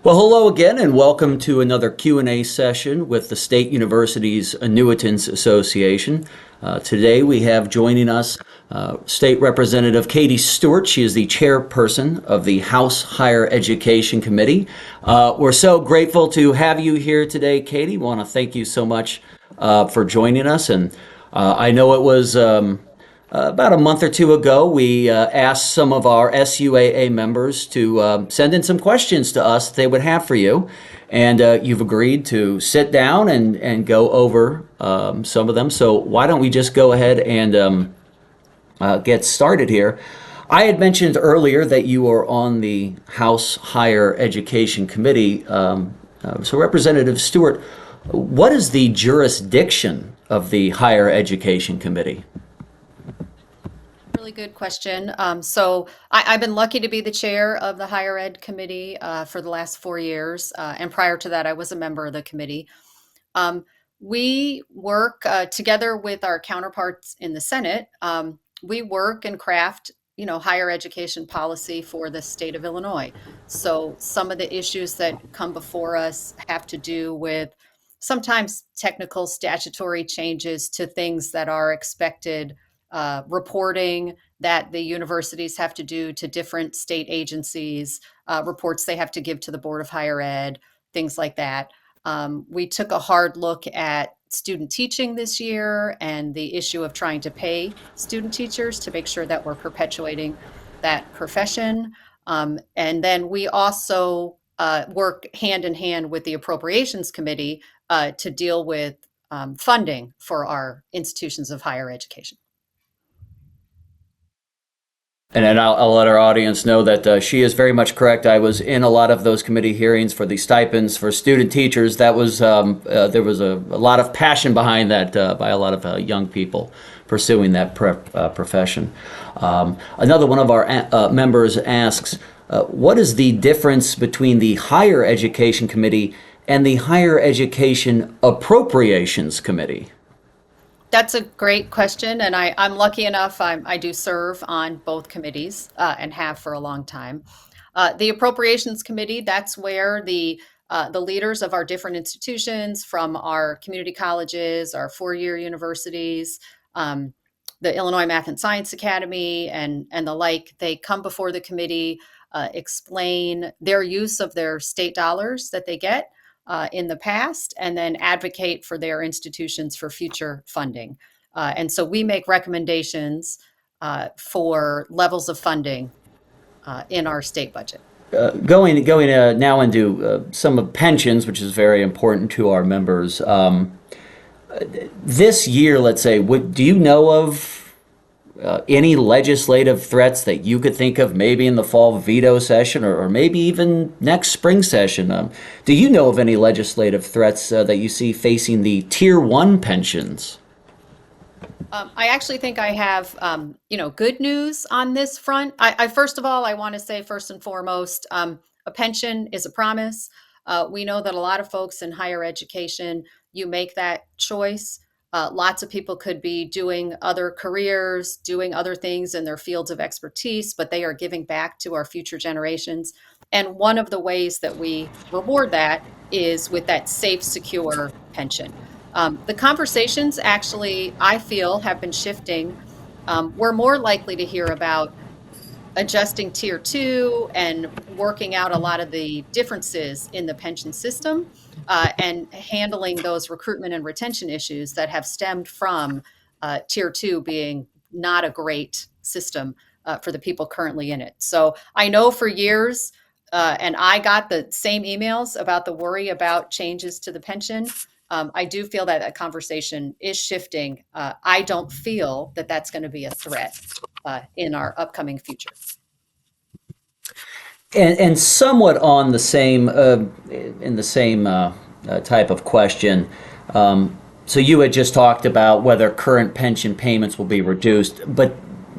Well, hello again, and welcome to another Q&A session with the State University's Annuitants Association. Today we have joining us State Representative Katie Stuart. She is the chairperson of the House Higher Education Committee. We're so grateful to have you here today, Katie. We want to thank you so much for joining us. And I know it was about a month or two ago, we asked some of our SUAA members to send in some questions to us they would have for you. And you've agreed to sit down and go over some of them. So why don't we just go ahead and get started here. I had mentioned earlier that you are on the House Higher Education Committee. So Representative Stuart, what is the jurisdiction of the Higher Education Committee? Really good question. So I've been lucky to be the chair of the Higher Ed Committee for the last 4 years. And prior to that, I was a member of the committee. We work together with our counterparts in the Senate. We work and craft, higher education policy for the state of Illinois. So some of the issues that come before us have to do with sometimes technical statutory changes to things that are expected reporting that the universities have to do to different state agencies, reports they have to give to the Board of Higher Ed, things like that. We took a hard look at student teaching this year and the issue of trying to pay student teachers to make sure that we're perpetuating that profession. And then we also work hand in hand with the Appropriations Committee to deal with funding for our institutions of higher education. And then I'll let our audience know that she is very much correct. I was in a lot of those committee hearings for the stipends for student teachers. That was there was a lot of passion behind that by a lot of young people pursuing that profession. Another one of our members asks, what is the difference between the Higher Education Committee and the Higher Education Appropriations Committee? That's a great question, and I'm lucky enough. I do serve on both committees and have for a long time. The Appropriations Committee, that's where the leaders of our different institutions, from our community colleges, our four-year universities, the Illinois Math and Science Academy, and the like, they come before the committee, explain their use of their state dollars that they get in the past, and then advocate for their institutions for future funding. And so we make recommendations for levels of funding in our state budget. Going now into some of pensions, which is very important to our members. This year, let's say, do you know of any legislative threats that you could think of, maybe in the fall veto session or maybe even next spring session? Do you know of any legislative threats that you see facing the Tier 1 pensions? I actually think I have, good news on this front. I first of all, I want to say first and foremost, a pension is a promise. We know that a lot of folks in higher education, you make that choice. Lots of people could be doing other careers, doing other things in their fields of expertise, but they are giving back to our future generations. And one of the ways that we reward that is with that safe, secure pension. The conversations actually, I feel, have been shifting. We're more likely to hear about adjusting Tier 2 and working out a lot of the differences in the pension system and handling those recruitment and retention issues that have stemmed from Tier 2 being not a great system for the people currently in it. So I know for years, and I got the same emails about the worry about changes to the pension. I do feel that that conversation is shifting. I don't feel that that's going to be a threat in our upcoming future. And somewhat on the same, in the same type of question. So you had just talked about whether current pension payments will be reduced, but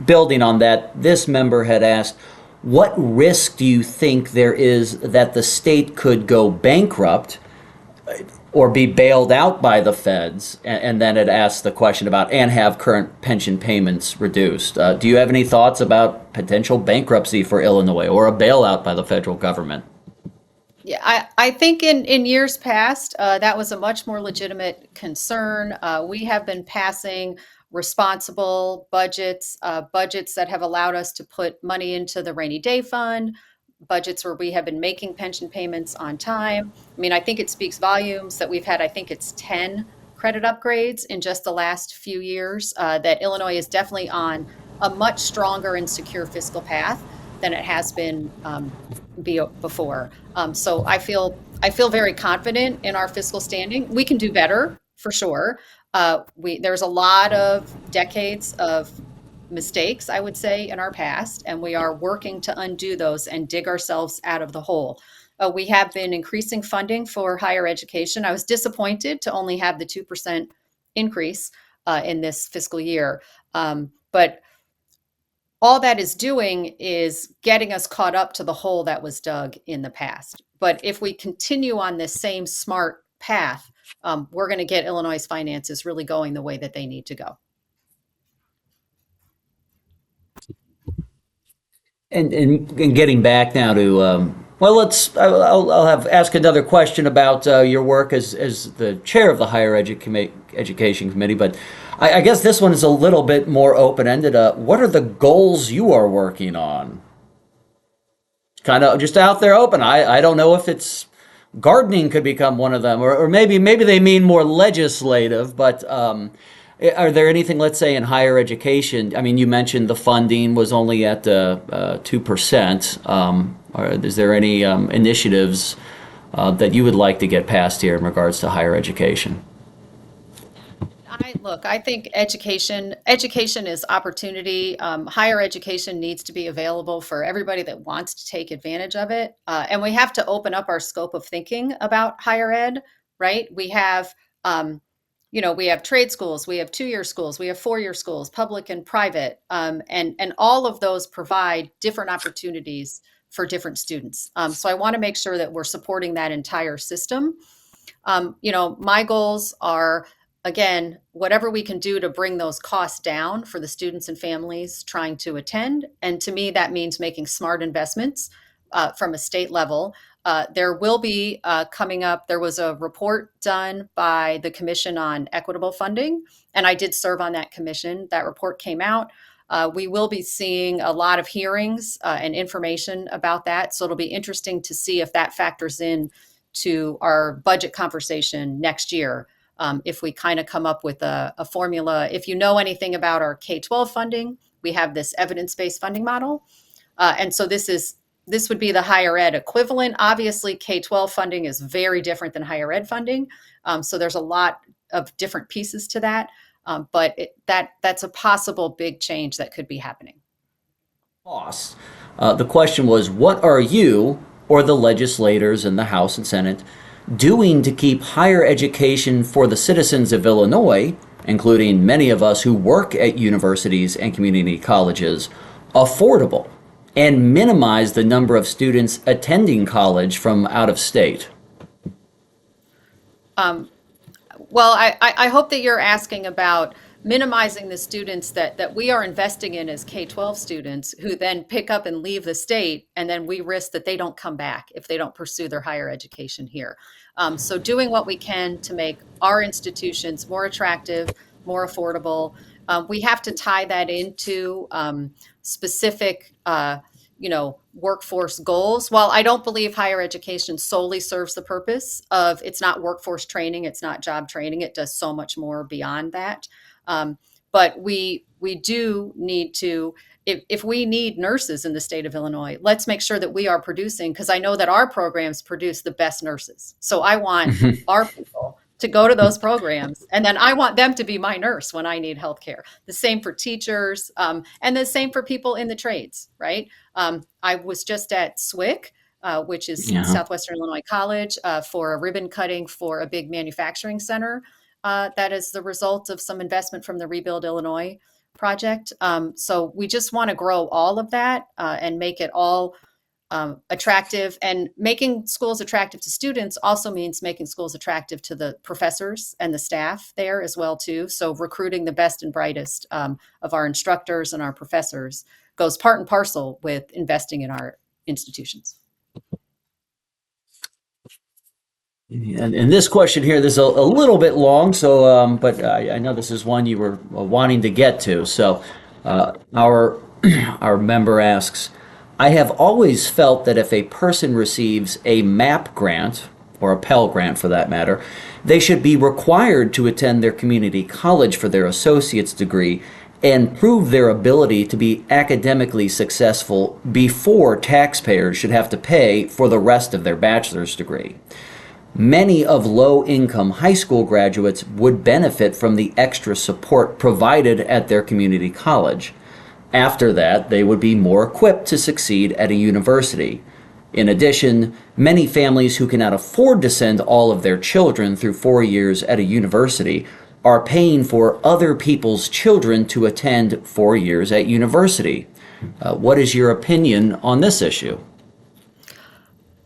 building on that, this member had asked, what risk do you think there is that the state could go bankrupt or be bailed out by the feds? And then it asked the question about, and have current pension payments reduced. Do you have any thoughts about potential bankruptcy for Illinois or a bailout by the federal government? Yeah, I think in years past, that was a much more legitimate concern. We have been passing responsible budgets, budgets that have allowed us to put money into the rainy day fund, budgets where we have been making pension payments on time. I mean, I think it speaks volumes that we've had, I think it's 10 credit upgrades in just the last few years, that Illinois is definitely on a much stronger and secure fiscal path than it has been before. So I feel very confident in our fiscal standing. We can do better for sure. There's a lot of decades of mistakes, I would say, in our past, and we are working to undo those and dig ourselves out of the hole. We have been increasing funding for higher education. I was disappointed to only have the 2% increase in this fiscal year. But all that is doing is getting us caught up to the hole that was dug in the past. But if we continue on this same smart path, we're going to get Illinois' finances really going the way that they need to go. And getting back now to well, I'll have ask another question about your work as the chair of the Education Committee, but I guess this one is a little bit more open ended. What are the goals you are working on? Kind of just out there open. I don't know if it's gardening could become one of them, or maybe they mean more legislative, but are there anything, let's say, in higher education? I mean, you mentioned the funding was only at 2%. Or is there any initiatives that you would like to get passed here in regards to higher education? I think education is opportunity. Higher education needs to be available for everybody that wants to take advantage of it. And we have to open up our scope of thinking about higher ed, right? Um, we have trade schools, we have 2-year schools, we have 4-year schools, public and private, and all of those provide different opportunities for different students. So I want to make sure that we're supporting that entire system. My goals are, again, whatever we can do to bring those costs down for the students and families trying to attend. And to me, that means making smart investments from a state level. There will be coming up, there was a report done by the Commission on Equitable Funding, and I did serve on that commission. That report came out. We will be seeing a lot of hearings and information about that. So it'll be interesting to see if that factors in to our budget conversation next year. If we kind of come up with a formula. If you know anything about our K-12 funding, we have this evidence-based funding model. And so this would be the higher ed equivalent. Obviously, K-12 funding is very different than higher ed funding. So there's a lot of different pieces to that. But that's a possible big change that could be happening. Costs. The question was, what are you or the legislators in the House and Senate doing to keep higher education for the citizens of Illinois, including many of us who work at universities and community colleges, affordable and minimize the number of students attending college from out of state? Well, I hope that you're asking about minimizing the students that we are investing in as K-12 students who then pick up and leave the state, and then we risk that they don't come back if they don't pursue their higher education here. So doing what we can to make our institutions more attractive, more affordable. We have to tie that into specific workforce goals. While I don't believe higher education solely serves the purpose of, it's not workforce training, it's not job training, it does so much more beyond that. But we do need to, if we need nurses in the state of Illinois, let's make sure that we are producing, because I know that our programs produce the best nurses. So I want our people to go to those programs, and then I want them to be my nurse when I need healthcare. The same for teachers, and the same for people in the trades, right? I was just at SWIC, which is Yeah. Southwestern Illinois College, for a ribbon cutting for a big manufacturing center. That is the result of some investment from the Rebuild Illinois project. So we just want to grow all of that and make it all attractive. And making schools attractive to students also means making schools attractive to the professors and the staff there as well too. So recruiting the best and brightest of our instructors and our professors goes part and parcel with investing in our institutions. And this question here, this is a little bit long, so but I know this is one you were wanting to get to. So our our member asks, I have always felt that if a person receives a MAP grant, or a Pell Grant for that matter, they should be required to attend their community college for their associate's degree and prove their ability to be academically successful before taxpayers should have to pay for the rest of their bachelor's degree. Many of low-income high school graduates would benefit from the extra support provided at their community college. After that, they would be more equipped to succeed at a university. In addition, many families who cannot afford to send all of their children through 4 years at a university are paying for other people's children to attend 4 years at university. What is your opinion on this issue?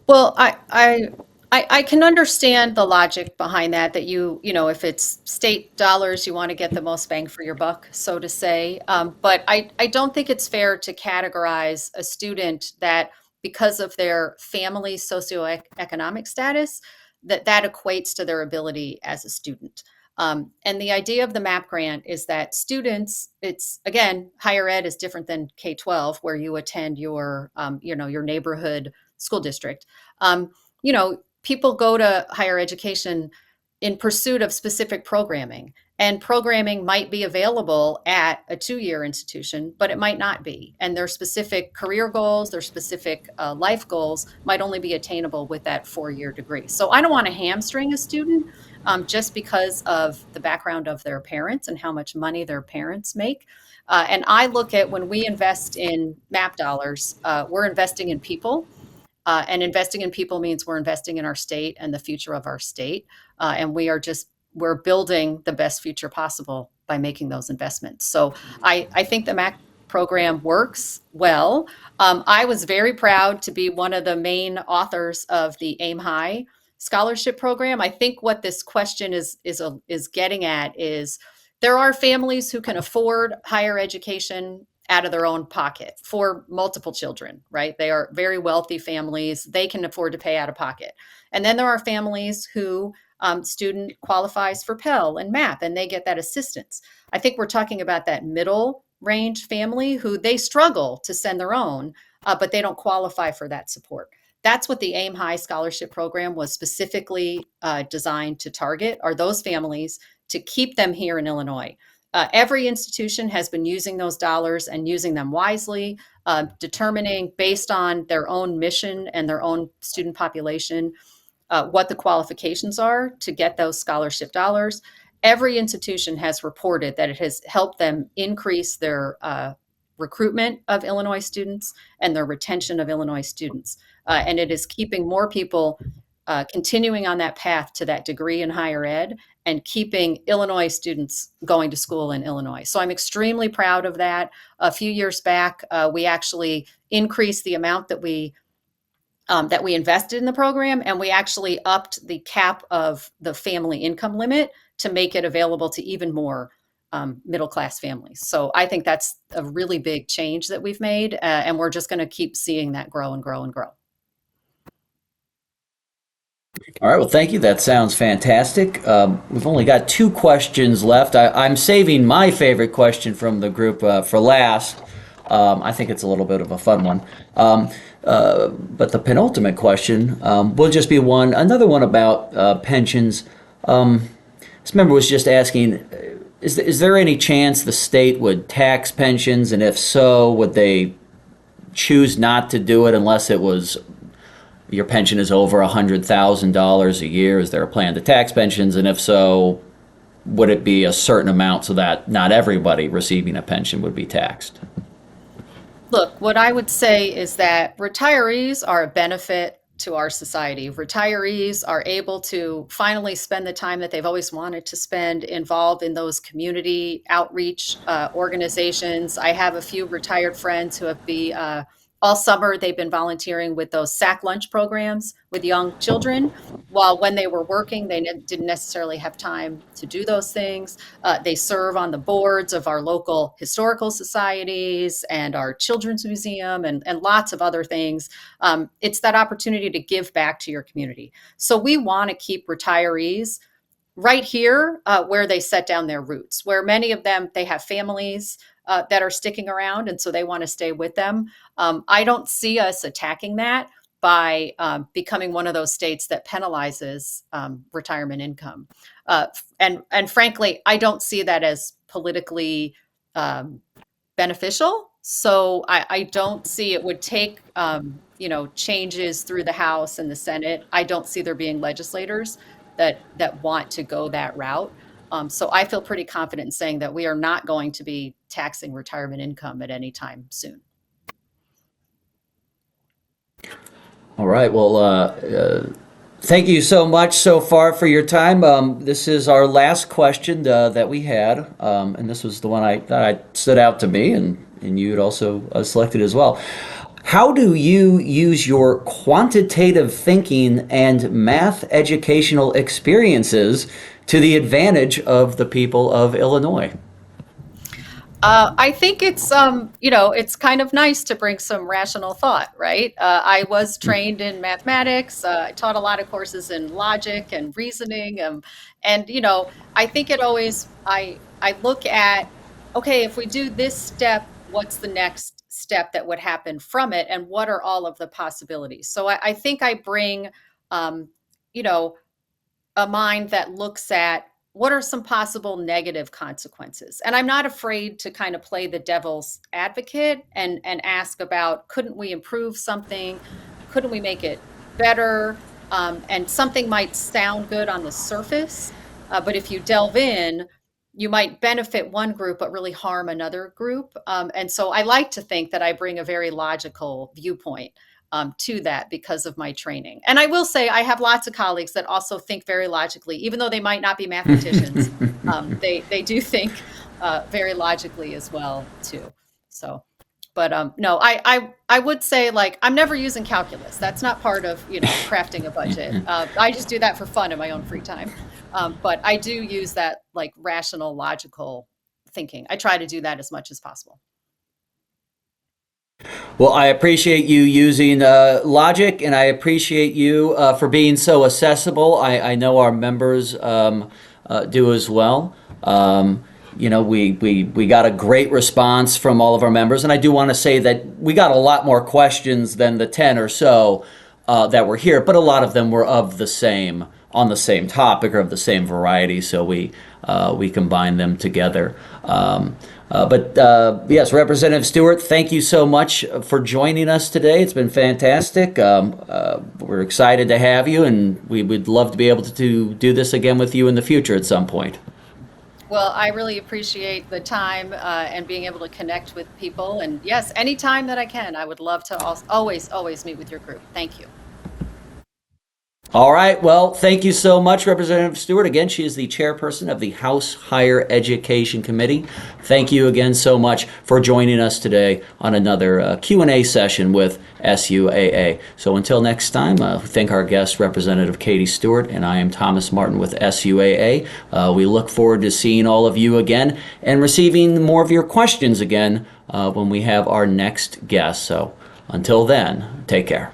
Well, I can understand the logic behind that, that if it's state dollars, you want to get the most bang for your buck, so to say. But I don't think it's fair to categorize a student that because of their family socioeconomic status, that equates to their ability as a student. And the idea of the MAP grant is that students, it's again, higher ed is different than K-12, where you attend your neighborhood school district. People go to higher education in pursuit of specific programming. And programming might be available at a 2 year institution, but it might not be. And their specific career goals, their specific life goals might only be attainable with that 4 year degree. So I don't want to hamstring a student just because of the background of their parents and how much money their parents make. And I look at when we invest in MAP dollars, we're investing in people. And investing in people means we're investing in our state and the future of our state. And we're building the best future possible by making those investments. So I think the MAC program works well. I was very proud to be one of the main authors of the Aim High scholarship program. I think what this question is getting at is there are families who can afford higher education out of their own pocket for multiple children, right? They are very wealthy families. They can afford to pay out of pocket. And then there are families who student qualifies for Pell and MAP, and they get that assistance. I think we're talking about that middle range family who they struggle to send their own, but they don't qualify for that support. That's what the Aim High scholarship program was specifically designed to target, are those families, to keep them here in Illinois. Every institution has been using those dollars and using them wisely, determining based on their own mission and their own student population what the qualifications are to get those scholarship dollars. Every institution has reported that it has helped them increase their recruitment of Illinois students and their retention of Illinois students. And it is keeping more people continuing on that path to that degree in higher ed and keeping Illinois students going to school in Illinois. So I'm extremely proud of that. A few years back, we actually increased the amount that we invested in the program, and we actually upped the cap of the family income limit to make it available to even more middle-class families. So I think that's a really big change that we've made, and we're just going to keep seeing that grow and grow and grow. All right, well, thank you. That sounds fantastic. We've only got two questions left. I'm saving my favorite question from the group for last. I think it's a little bit of a fun one. But the penultimate question will just be another one about pensions. This member was just asking, is there any chance the state would tax pensions? And if so, would they choose not to do it unless it was your pension is over $100,000 a year? Is there a plan to tax pensions? And if so, would it be a certain amount so that not everybody receiving a pension would be taxed? Look, what I would say is that retirees are a benefit to our society. Retirees are able to finally spend the time that they've always wanted to spend involved in those community outreach organizations. I have a few retired friends who have all summer, they've been volunteering with those sack lunch programs with young children. While when they were working, they didn't necessarily have time to do those things. They serve on the boards of our local historical societies and our children's museum and lots of other things. It's that opportunity to give back to your community. So we want to keep retirees right here where they set down their roots, where many of them, they have families that are sticking around, and so they want to stay with them. I don't see us attacking that by becoming one of those states that penalizes retirement income. And frankly, I don't see that as politically beneficial. So I don't see it would take changes through the House and the Senate. I don't see there being legislators that want to go that route. So I feel pretty confident in saying that we are not going to be taxing retirement income at any time soon. All right. Well, thank you so much so far for your time. This is our last question that we had, and this was the one that stood out to me, and you had also selected as well. How do you use your quantitative thinking and math educational experiences to the advantage of the people of Illinois? I think it's kind of nice to bring some rational thought, right? I was trained in mathematics. I taught a lot of courses in logic and reasoning. I think I look at, okay, if we do this step, what's the next step that would happen from it? And what are all of the possibilities? So I think I bring, a mind that looks at what are some possible negative consequences. And I'm not afraid to kind of play the devil's advocate and ask about, couldn't we improve something? Couldn't we make it better? And something might sound good on the surface, but if you delve in, you might benefit one group, but really harm another group. And so I like to think that I bring a very logical viewpoint to that because of my training. And I will say I have lots of colleagues that also think very logically, even though they might not be mathematicians. They do think very logically as well too. So, but no, I would say, like, I'm never using calculus. That's not part of crafting a budget. I just do that for fun in my own free time. But I do use that like rational, logical thinking. I try to do that as much as possible. Well, I appreciate you using logic, and I appreciate you for being so accessible. I know our members do as well. We got a great response from all of our members, and I do want to say that we got a lot more questions than the 10 or so that were here, but a lot of them were on the same topic or of the same variety, so we combined them together. Yes, Representative Stuart, thank you so much for joining us today. It's been fantastic. We're excited to have you, and we would love to be able to do this again with you in the future at some point. Well, I really appreciate the time and being able to connect with people. And yes, anytime that I can, I would love to always meet with your group. Thank you. All right. Well, thank you so much, Representative Stuart. Again, she is the chairperson of the House Higher Education Committee. Thank you again so much for joining us today on another Q&A session with SUAA. So until next time, thank our guest, Representative Katie Stuart, and I am Thomas Martin with SUAA. We look forward to seeing all of you again and receiving more of your questions again when we have our next guest. So until then, take care.